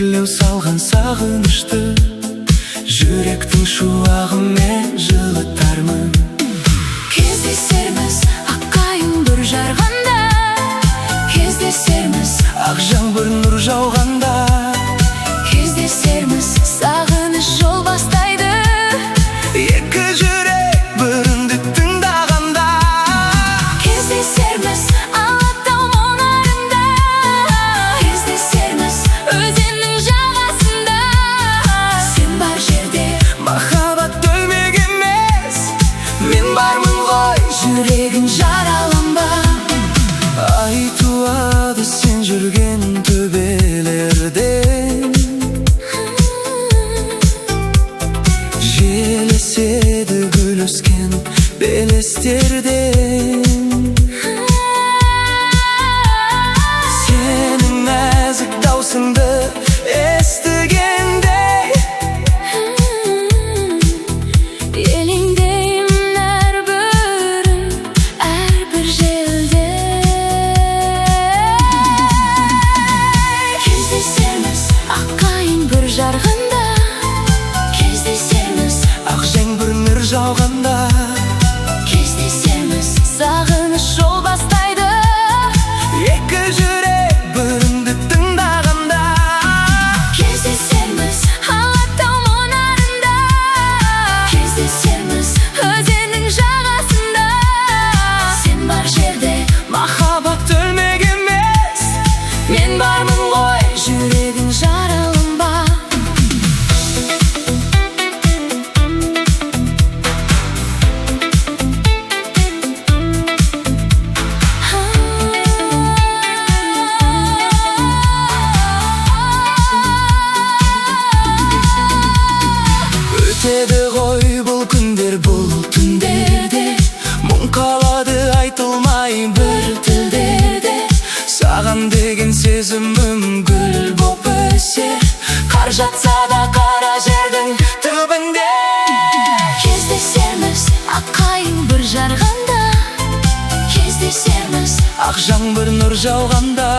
белгілеу салған сағынышты, жүректің шуағымен жылытармын. Кездесерміз аққайың бүр жарғанда, кездесерміз ақ жаңбыр нұр жауғанда, кездесерміз сағыныш жол бастайды. екі жүрек бірінді тыңдағанда, кездесерміз Алатау мұнарында, кездесерміз өзеннің жағасында. Сен бар жерде махаббат өлмек емес, мен бармын ғой, жүрегің жараланба. ай туады сен жүрген төбелерден, желеседі гүл өскен белестерден. Сенің нәзік даусыңды естігенде, елеңдеймін әрбір желде. Кездесерміз аққайың бүр жарғанда, кездесерміз ақ жаңбыр нұр жауғанда, кездесерміз сағыныш жол бастайды. екі жүрек бірінді тыңдағанда, кездесерміз Алатау мұнарында, кездесерміз өзеннің жағасында. Сен бар жерде махаббат өлмек емес, мен бармын ғой, жүрегің жараланба. өтеді ғой бұл күндер, бұл түндерде мұң қалады айтылмай бір тілдерде. Саған деген сезімім гүл боп өсер, қар жатса да қара жердің түбінде. Кездесерміз аққайың бүр жарғанда, кездесерміз ақ жаңбыр нұр жауғанда,